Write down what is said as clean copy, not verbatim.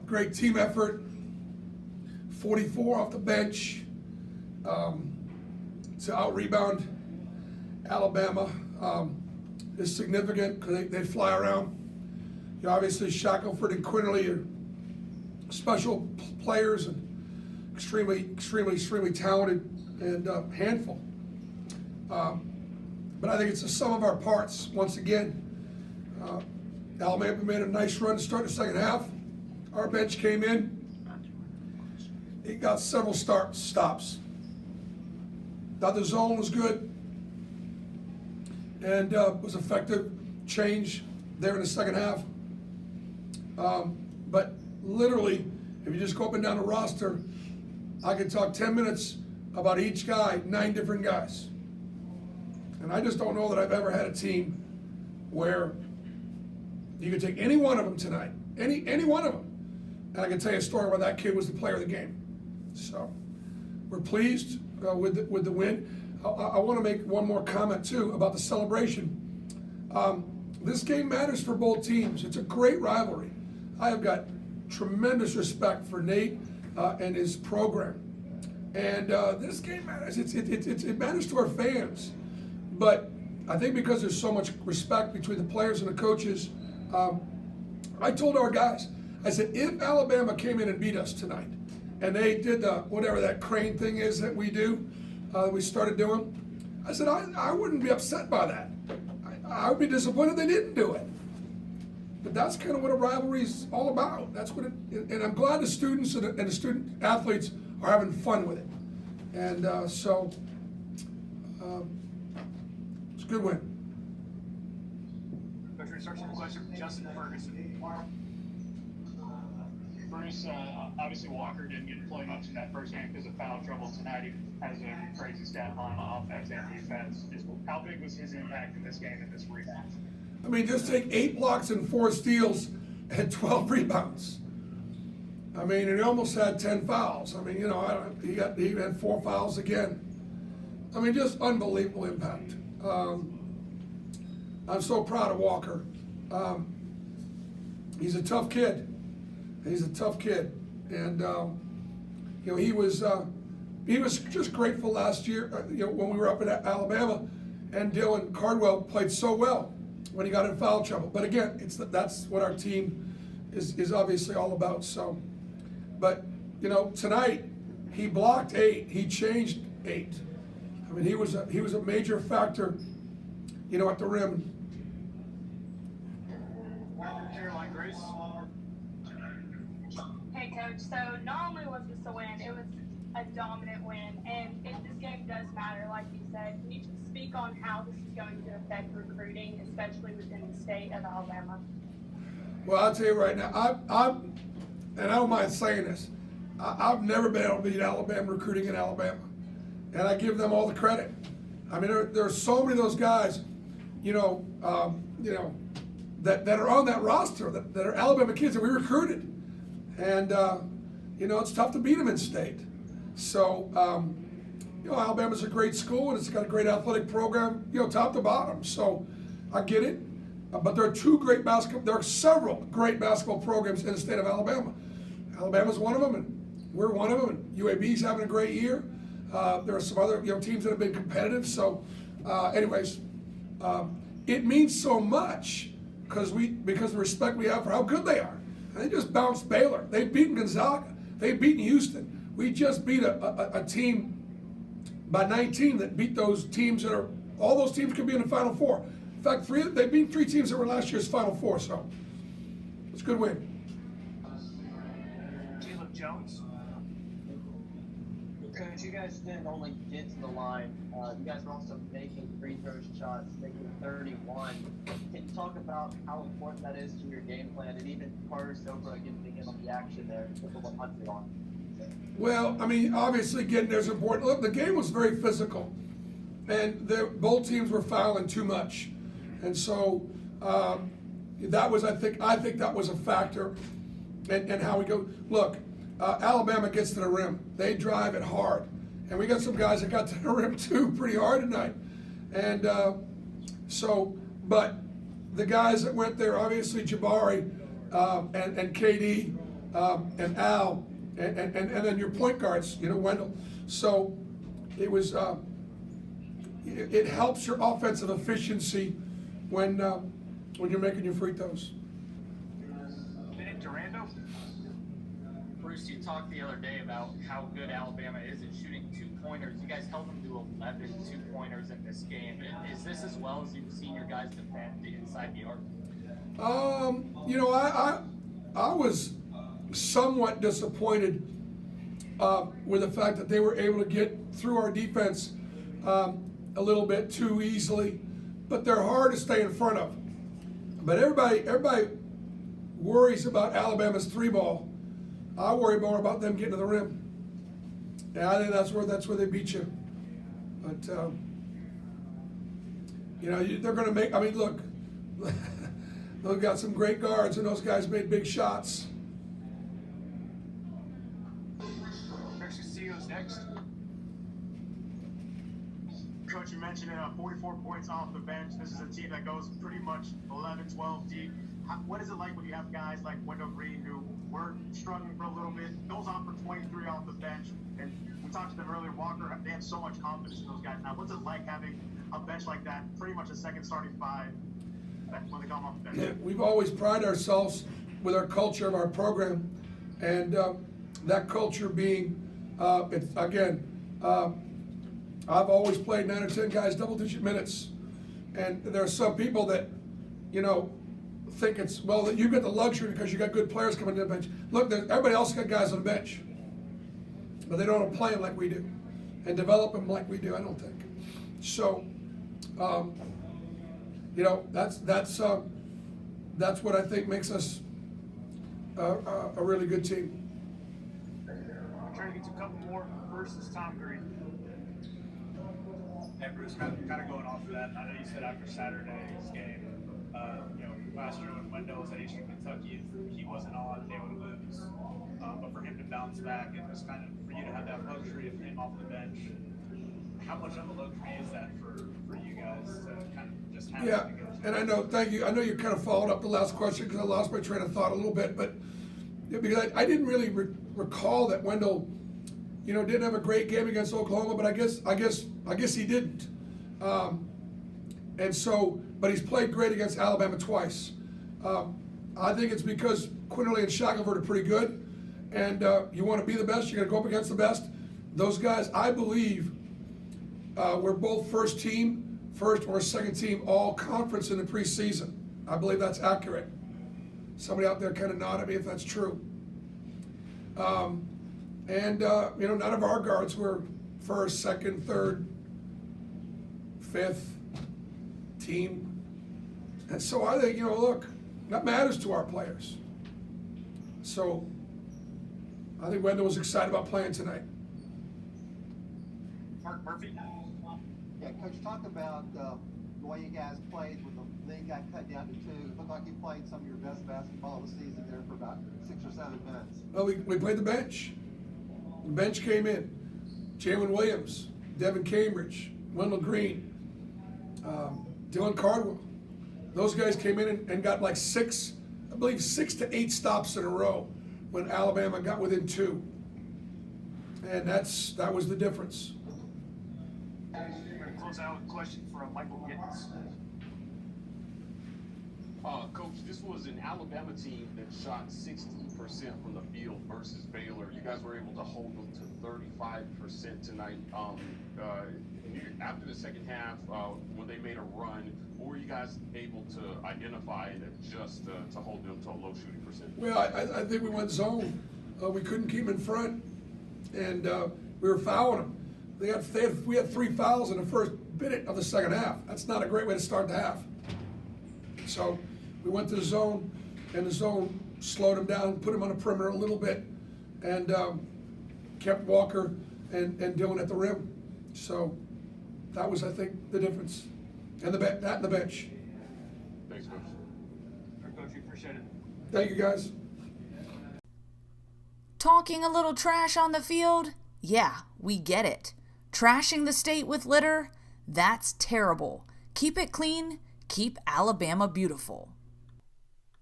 Great team effort. 44 off the bench to out-rebound Alabama is significant because they fly around. You know, obviously, Shackelford and Quinterly are special players and extremely talented and handful. But I think it's the sum of our parts. Once again, Alabama made a nice run to start the second half. Our bench came in. It got several stops. Thought the zone was good and was effective change there in the second half. But literally, if you just go up and down the roster, I could talk 10 minutes about each guy, 9 different guys. And I just don't know that I've ever had a team where you could take any one of them tonight, any one of them, and I can tell you a story where that kid was the player of the game. So we're pleased with the win. I want to make one more comment too about the celebration. This game matters for both teams. It's a great rivalry. I have got tremendous respect for Nate and his program, and this game matters. It matters to our fans, but I think because there's so much respect between the players and the coaches, I told our guys, I said, if Alabama came in and beat us tonight, and they did whatever that crane thing is that we do, we started doing, I said, I wouldn't be upset by that. I would be disappointed they didn't do it. But that's kind of what a rivalry is all about. That's what and I'm glad the students and the student athletes are having fun with it. And so it's a good win. Coach, researching question from Justin Ferguson. Bruce, obviously Walker didn't get to play much in that first game because of foul trouble tonight. He has a crazy stat line on offense and defense. How big was his impact in this game and this rematch? I mean, just take 8 blocks and 4 steals and 12 rebounds. I mean, and he almost had 10 fouls. I mean, you know, he had 4 fouls again. I mean, just unbelievable impact. I'm so proud of Walker. He's a tough kid. And you know, he was just grateful last year. You know, when we were up in Alabama, and Dylan Cardwell played so well when he got in foul trouble. But again, that's what our team is obviously all about. So, but you know, tonight he blocked 8, he changed 8. I mean, he was a major factor, you know, at the rim. Caroline Grace. Hey Coach, so not only was this a win, it was a dominant win, and if this game does matter, like you said, can you just speak on how this is going to affect recruiting, especially within the state of Alabama? Well, I'll tell you right now, and I don't mind saying this, I've never been able to beat Alabama recruiting in Alabama, and I give them all the credit. I mean, there are so many of those guys, you know, that are on that roster that are Alabama kids that we recruited, and you know, it's tough to beat them in state. So, you know, Alabama's a great school and it's got a great athletic program, you know, top to bottom. So, I get it. But there are several great basketball programs in the state of Alabama. Alabama's one of them, and we're one of them. And UAB's having a great year. There are some other, you know, teams that have been competitive. So, anyways, it means so much because of the respect we have for how good they are. And they just bounced Baylor. They've beaten Gonzaga. They've beaten Houston. We just beat a team by 19 that beat those teams all those teams could be in the Final Four. In fact, they beat 3 teams that were last year's Final Four, so it's a good win. Caleb Jones. Coach, you guys didn't only get to the line, you guys were also making free throw shots, making 31. Can you talk about how important that is to your game plan, and even Carter Sobro getting in on the action there with the 100 on? Well, I mean, obviously getting there's important. Look, the game was very physical, and both teams were fouling too much, and so that was I think that was a factor, and how we go. Look, Alabama gets to the rim, they drive it hard, and we got some guys that got to the rim too pretty hard tonight, and but the guys that went there, obviously Jabari and KD. and Al, and then your point guards, Wendell. So it was, it helps your offensive efficiency when you're making your free throws. Bennett Durando. Bruce, you talked the other day about how good Alabama is at shooting two-pointers. You guys held them to 11 two-pointers in this game. Is this as well as you've seen your guys defend inside the arc? I was somewhat disappointed with the fact that they were able to get through our defense a little bit too easily, but they're hard to stay in front of. But everybody worries about Alabama's three ball. I worry more about them getting to the rim. And I think that's where they beat you. But they're going to make. I mean, look, they've got some great guards, and those guys made big shots. Castillo's next. Coach, you mentioned 44 points off the bench. This is a team that goes pretty much 11, 12 deep. What is it like when you have guys like Wendell Green, who were struggling for a little bit, goes off for 23 off the bench, and we talked to them earlier, Walker, they have so much confidence in those guys now. What's it like having a bench like that, pretty much a second starting five, when they come off the bench? Yeah, we've always prided ourselves with our culture of our program, and that culture being, I've always played 9 or 10 guys double-digit minutes, and there are some people that, think it's, well, that you get the luxury because you got good players coming to the bench. Look, everybody else got guys on the bench, but they don't play them like we do and develop them like we do, I don't think. So, that's what I think makes us a really good team. I'm trying to get to a couple more versus Tom Green. Hey Bruce, kind of going off of that, I know you said after Saturday's game, last year when Wendell was at Eastern Kentucky, he wasn't on, they would lose. But for him to bounce back and just kind of for you to have that luxury of him off the bench, how much of a luxury is that for you guys to kind of just have Yeah, to go to? and I know, thank you. I know you kind of followed up the last question because I lost my train of thought a little bit, but because I didn't really recall that Wendell, didn't have a great game against Oklahoma, but I guess he didn't. And so, but he's played great against Alabama twice. I think it's because Quinterly and Shackelford are pretty good, and you want to be the best, you got to go up against the best. Those guys, I believe, we're both first or second team all conference in the preseason. I believe that's accurate. Somebody out there kind of nod at me if that's true. None of our guards were first, second, third, fifth team. And so I think, look, that matters to our players. So I think Wendell was excited about playing tonight. Mark Murphy. Yeah, Coach, talk about the way you guys played when the league got cut down to 2. It looked like you played some of your best basketball of the season there for about 6 or 7 minutes. Well, we played the bench. The bench came in. Jalen Williams, Devin Cambridge, Wendell Green, Dylan Cardwell. Those guys came in and got like 6 to 8 stops in a row when Alabama got within 2. And that was the difference. I'm going to close out with a question from Michael Gittens. Coach, this was an Alabama team that shot 60% from the field versus Baylor. You guys were able to hold them to 35% tonight. After the second half, when they made a run, what were you guys able to identify and adjust to hold them to a low shooting percentage? Well, I think we went zone. We couldn't keep them in front, and we were fouling them. We had 3 fouls in the first minute of the second half. That's not a great way to start the half. So we went to the zone, and the zone slowed him down, put him on the perimeter a little bit, and kept Walker and Dylan at the rim. So that was, I think, the difference. And the bench. Thanks, Coach. Coach, we appreciate it. Thank you, guys. Talking a little trash on the field? Yeah, we get it. Trashing the state with litter? That's terrible. Keep it clean. Keep Alabama beautiful.